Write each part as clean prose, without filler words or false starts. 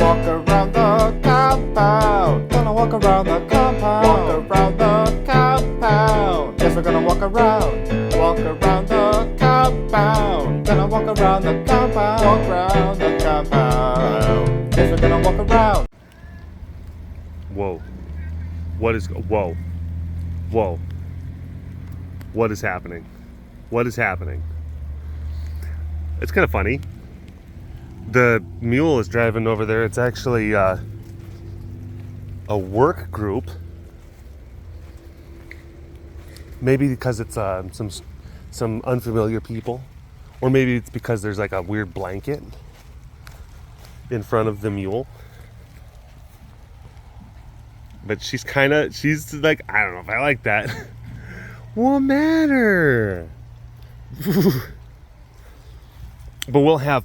walk around the compound. Gonna walk around the compound. Walk around the compound. Yes, we're gonna walk around. Walk around the compound. Gonna walk around the compound. Walk around the compound. Yes, we're gonna walk around. Whoa. What is... Whoa. Whoa. What is happening? What is happening? It's kind of funny. The mule is driving over there. It's actually a work group. Maybe because it's some unfamiliar people, or maybe it's because there's like a weird blanket in front of the mule. But she's like, I don't know if I like that. What matter? But we'll have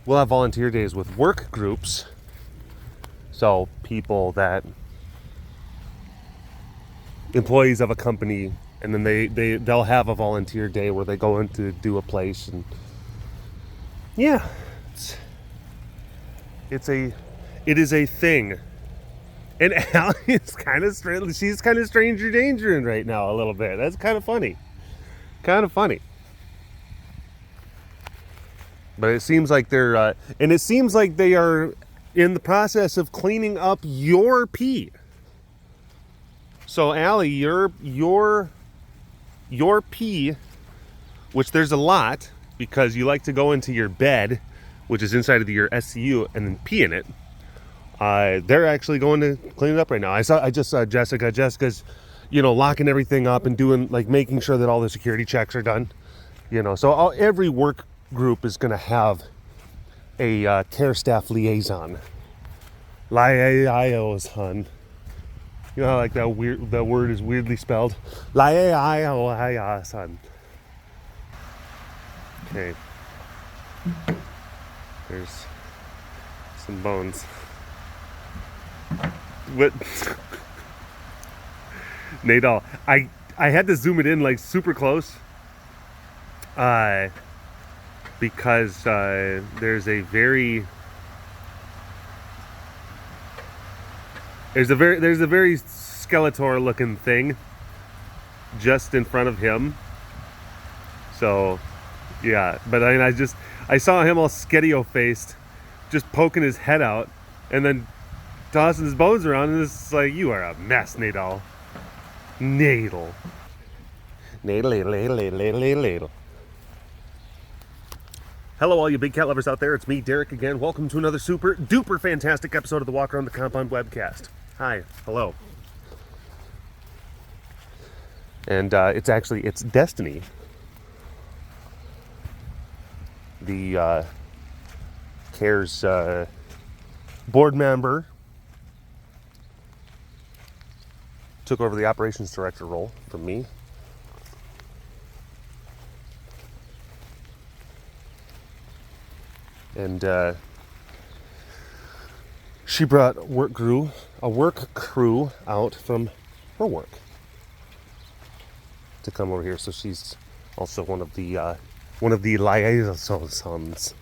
volunteer days with work groups. So people that, employees of a company, and then they'll have a volunteer day where they go in to do a place, and yeah, it is a thing. And Allie is kind of strange. She's kind of stranger dangering right now a little bit. That's kind of funny. Kind of funny. But it seems like they are in the process of cleaning up your pee. So Allie, your pee, which there's a lot because you like to go into your bed, which is inside of your SCU, and then pee in it. They're actually going to clean it up right now. I just saw Jessica. Jessica's, locking everything up and doing, like, making sure that all the security checks are done. So every work group is going to have a care staff liaison. Liaison. You know how, like, that word is weirdly spelled. Liaison. Okay. There's some bones. What? Nadal, I had to zoom it in like super close, because there's a very Skeletor looking thing just in front of him. So yeah, but I saw him all skedio faced, just poking his head out, and then tossing his bones around, and it's like, you are a mess, Nadal. Nadal. Hello, all you big cat lovers out there. It's me, Derek, again. Welcome to another super duper fantastic episode of the Walk Around the Compound webcast. Hi. Hello. And it's Destiny. The CARES board member took over the operations director role from me. And she brought a work crew out from her work to come over here. So she's also one of the liaisons.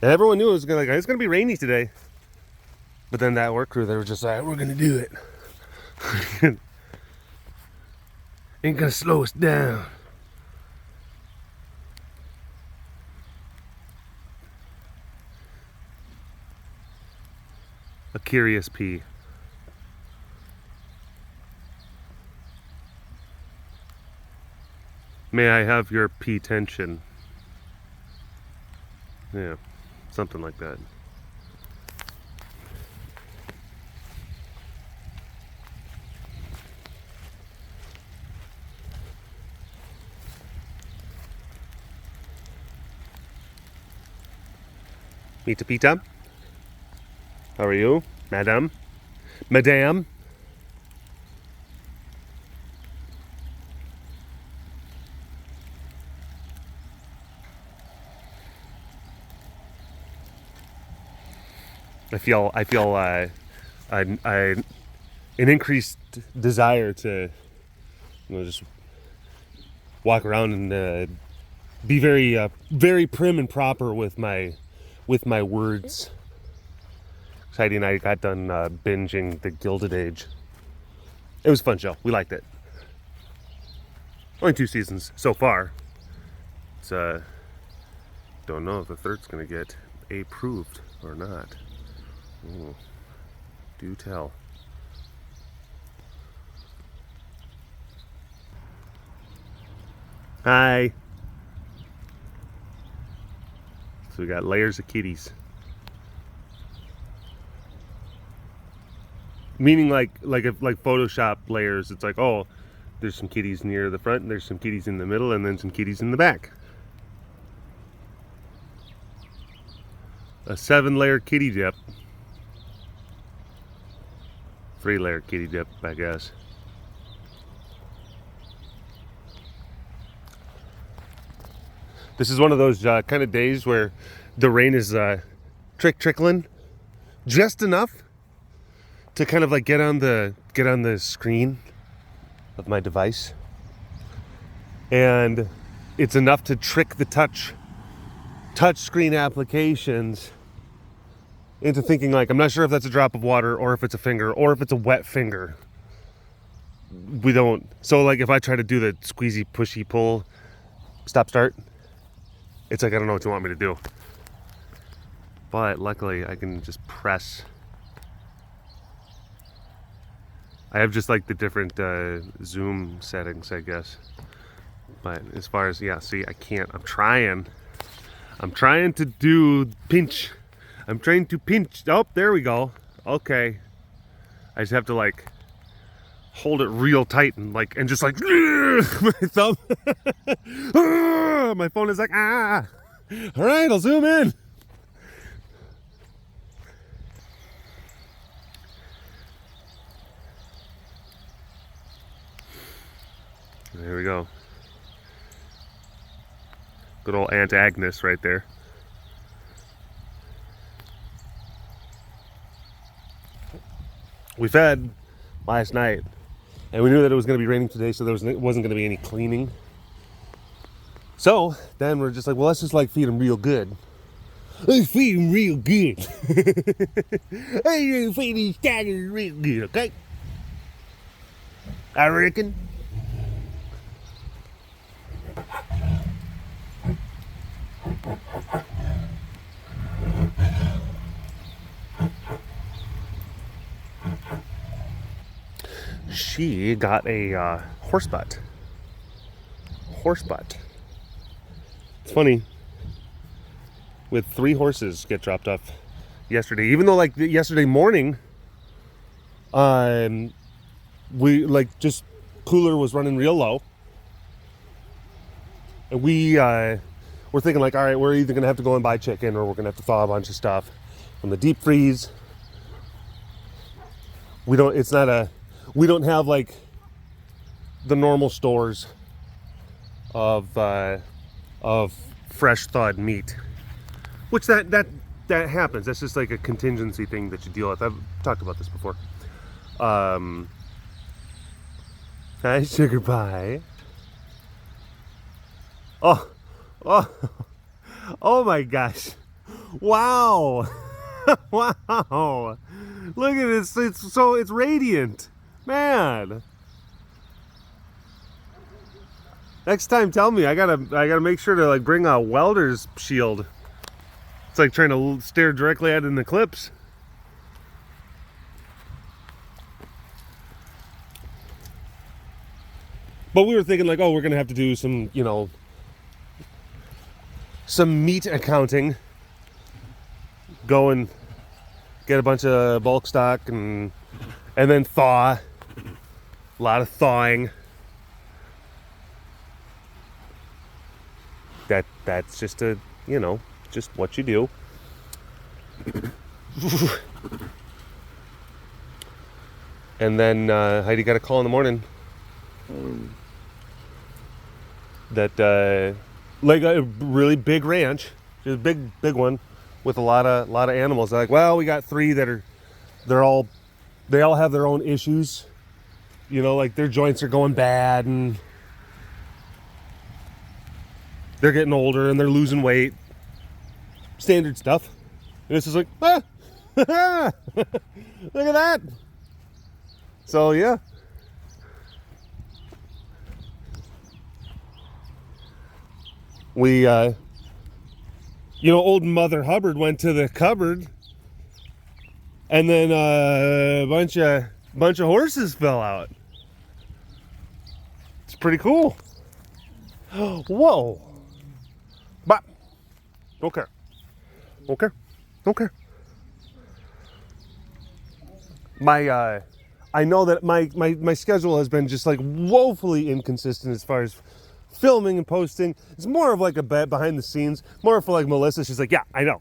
And everyone knew it was gonna be rainy today. But then that work crew, they were just like, we're gonna do it. Ain't gonna slow us down. A curious pea. May I have your pea tension? Yeah, something like that. Pita Pita. How are you, madam? Madame? I feel an increased desire to, just walk around and be very prim and proper with my with my words. Heidi and I got done binging The Gilded Age. It was a fun show. We liked it. Only 2 seasons so far. It's don't know if the third's gonna get approved or not. Ooh, do tell. Hi. So we got layers of kitties. Meaning like Photoshop layers. It's like, oh, there's some kitties near the front, and there's some kitties in the middle, and then some kitties in the back. A 7-layer kitty dip. 3-layer kitty dip, I guess. This is one of those kind of days where the rain is trickling just enough to kind of like get on the screen of my device, and it's enough to trick the touch screen applications into thinking like, I'm not sure if that's a drop of water or if it's a finger or if it's a wet finger. We don't. So like if I try to do the squeezy pushy pull stop start, it's like, I don't know what you want me to do. But luckily I can just press. I have just like the different zoom settings, I guess. But as far as, yeah, see, I can't. I'm trying to do pinch. I'm trying to pinch. Oh, there we go. Okay. I just have to like hold it real tight and just like my thumb. My phone is like, ah. All right, I'll zoom in. There we go. Good old Aunt Agnes right there. We fed last night, and we knew that it was going to be raining today, so wasn't going to be any cleaning. So then we're just like, well, let's just like feed them real good. Let's feed them real good. Hey, feed these tigers real good, okay? I reckon. She got a horse butt. It's funny. We had 3 horses get dropped off yesterday. Even though like yesterday morning, we like just cooler was running real low, and we were thinking like, all right, we're either gonna have to go and buy chicken or we're gonna have to thaw a bunch of stuff from the deep freeze. We don't have like the normal stores of fresh thawed meat, which that happens. That's just like a contingency thing that you deal with. I've talked about this before. Hi, sugar pie. Oh my gosh! Wow! Wow! Look at this. It's radiant, man. Next time, tell me. I gotta make sure to like bring a welder's shield. It's like trying to stare directly at an eclipse. But we were thinking like, oh, we're gonna have to do some, some meat accounting. Go and get a bunch of bulk stock and then thaw. A lot of thawing. That's just just what you do. And then Heidi got a call in the morning that like a really big ranch, just a big one with a lot of animals. They're like, well, we got 3 that they all have their own issues. Like their joints are going bad and they're getting older and they're losing weight. Standard stuff. And it's just like, ah, look at that. So yeah. We, old Mother Hubbard went to the cupboard, and then a bunch of horses fell out. It's pretty cool. Whoa. But don't care. Don't care. Don't care. I know that my schedule has been just like woefully inconsistent as far as filming and posting. It's more of like a behind the scenes, more for like Melissa. She's like, yeah, I know,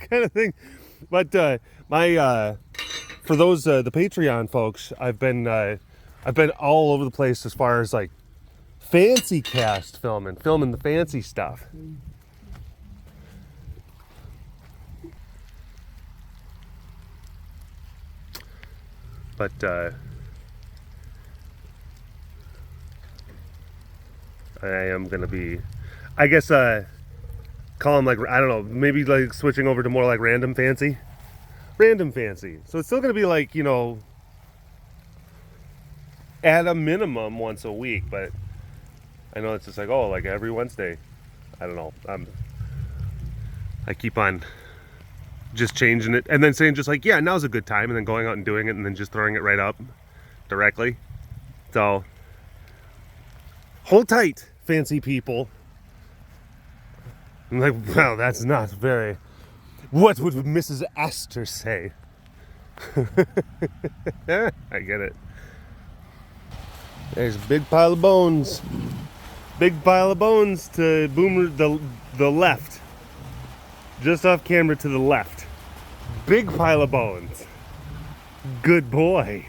kind of thing. But for those the Patreon folks, I've been all over the place as far as like fancy cast filming the fancy stuff. But I am gonna be, I guess, call them like, I don't know, maybe like switching over to more like random fancy. So it's still gonna be like, at a minimum once a week, but I know it's just like, oh, like every Wednesday. I don't know. I keep on just changing it and then saying just like, yeah, now's a good time, and then going out and doing it and then just throwing it right up directly. So hold tight, fancy people. I'm like, well, that's not very, what would Mrs. Astor say? I get it. There's a big pile of bones. Big pile of bones to Boomer, the left. Just off camera to the left. Big pile of bones. Good boy.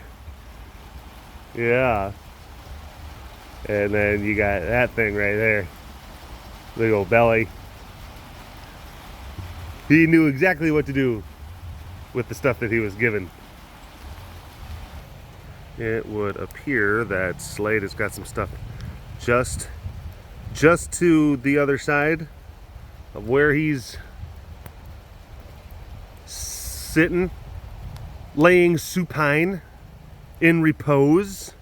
Yeah. And then you got that thing right there. Big old belly. He knew exactly what to do with the stuff that he was given. It would appear that Slade has got some stuff just to the other side of where he's sitting, laying supine in repose,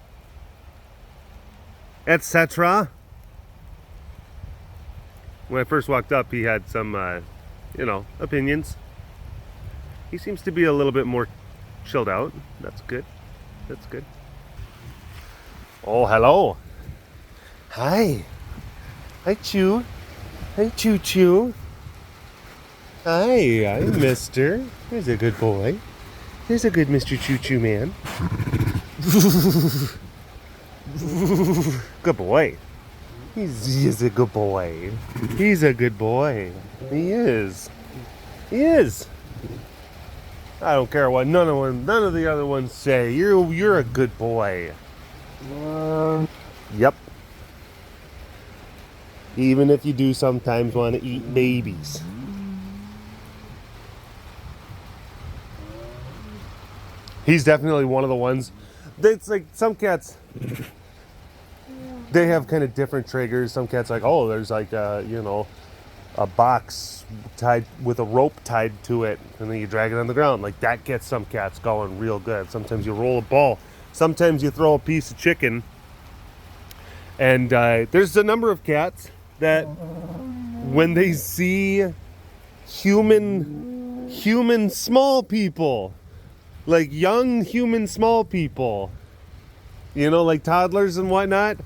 etc. When I first walked up, he had some, opinions. He seems to be a little bit more chilled out. That's good. That's good. Oh, hello. Hi. Hi, Chew. Hi, Choo Choo. Hi, I'm Mister. There's a good boy. There's a good Mr. Choo Choo man. Good boy. He's a good boy. He's a good boy. He is. He is. I don't care what none of the other ones say. You're a good boy. Yep. Even if you do sometimes want to eat babies. He's definitely one of the ones. It's like some cats, they have kind of different triggers. Some cats like, oh, there's like a box tied with a rope tied to it, and then you drag it on the ground. Like that gets some cats going real good. Sometimes you roll a ball. Sometimes you throw a piece of chicken. And there's a number of cats that when they see human small people, like young human small people, like toddlers and whatnot,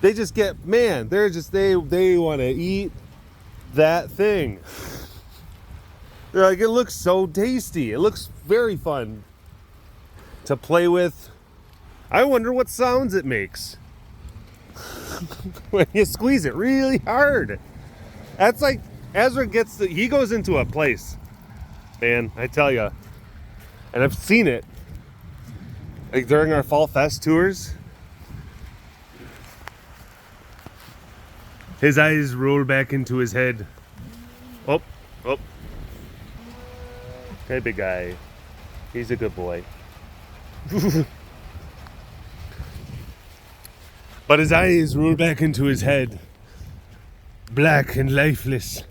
they just get, man, they want to eat that thing. They're like, it looks so tasty. It looks very fun to play with. I wonder what sounds it makes when you squeeze it really hard. That's like Ezra he goes into a place, man, I tell you, and I've seen it like during our Fall Fest tours. His eyes roll back into his head. Oh. Okay, big guy. He's a good boy. But his eyes roll back into his head. Black and lifeless.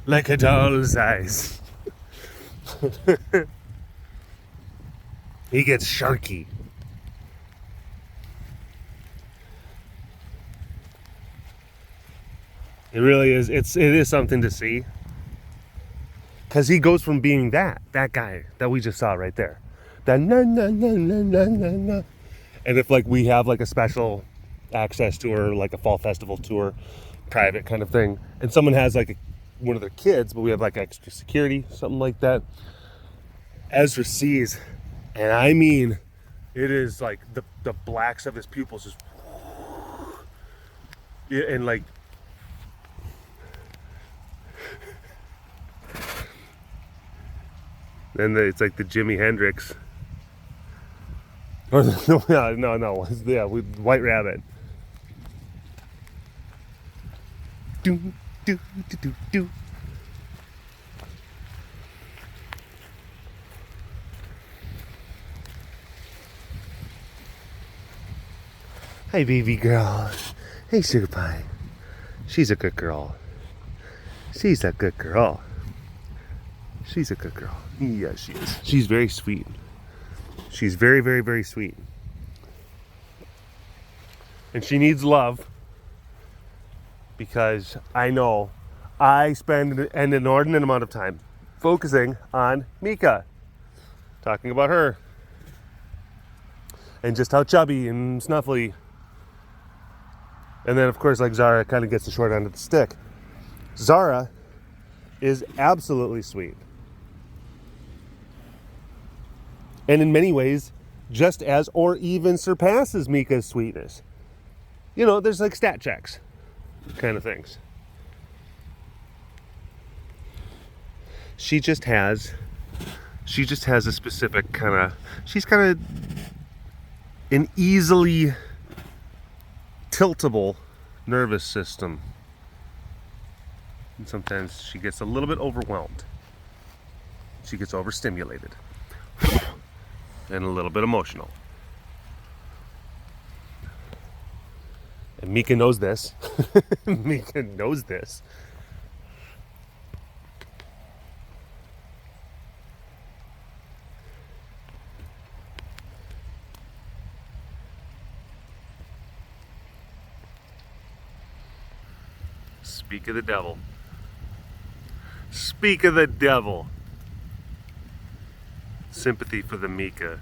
Like a doll's eyes. He gets sharky. It really is. It is something to see. Because he goes from being that guy that we just saw right there. That na na na na na na na. And if like we have like a special access tour, like a fall festival tour, private kind of thing, and someone has like one of their kids, but we have like extra security, something like that, Ezra sees, and I mean, it is like the blacks of his pupils just, and like, then it's like the Jimi Hendrix, or no, yeah, with White Rabbit. Do do do do do. Hey, baby girl. Hey, sugar pie. She's a good girl. She's a good girl. She's a good girl. Yeah, she is. She's very sweet. She's very, very, very sweet. And she needs love, because I know I spend an inordinate amount of time focusing on Mika, talking about her, and just how chubby and snuffly. And then, of course, like Zara kind of gets the short end of the stick. Zara is absolutely sweet. And in many ways, just as or even surpasses Mika's sweetness. You know, there's like stat checks kind of things. She just has a specific kind of, she's kind of an easily tiltable nervous system. And sometimes she gets a little bit overwhelmed. She gets overstimulated. And a little bit emotional. And Mika knows this. Mika knows this. Speak of the devil. Speak of the devil. Sympathy for the Mika.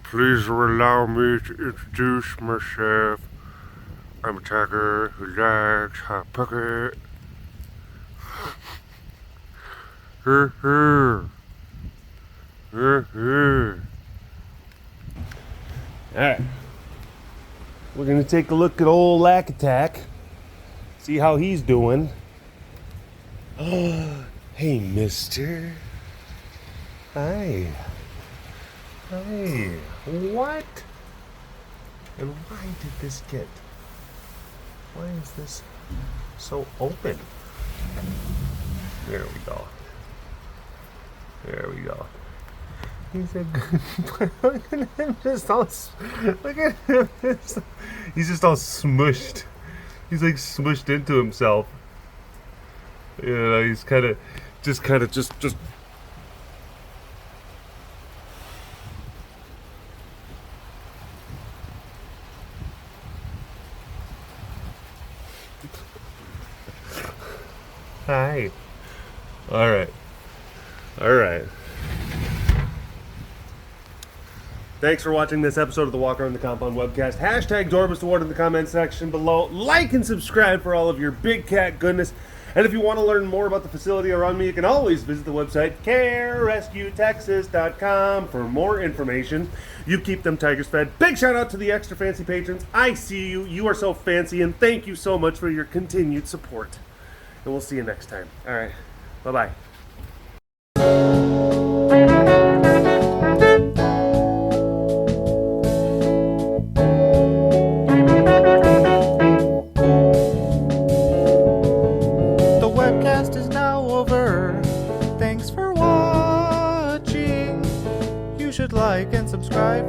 Please allow me to introduce myself. I'm a tiger who likes hot pocket. Alright. We're going to take a look at old Lack Attack. See how he's doing. Hey, mister. Hi. Hey. What? And why did this get... Why is this so open? There we go. There we go. He's a good... Look at him just all... Look at him. He's just all smushed. He's like smushed into himself. You know, he's kind of just Hi. All right. Thanks for watching this episode of the Walk Around the Compound webcast. Hashtag Dorbus Award in the comment section below. Like and subscribe for all of your big cat goodness. And if you want to learn more about the facility around me, you can always visit the website carerescuetexas.com for more information. You keep them tigers fed. Big shout out to the extra fancy patrons. I see you. You are so fancy, and thank you so much for your continued support. And we'll see you next time. All right. Bye-bye. The webcast is now over. Thanks for watching. You should like and subscribe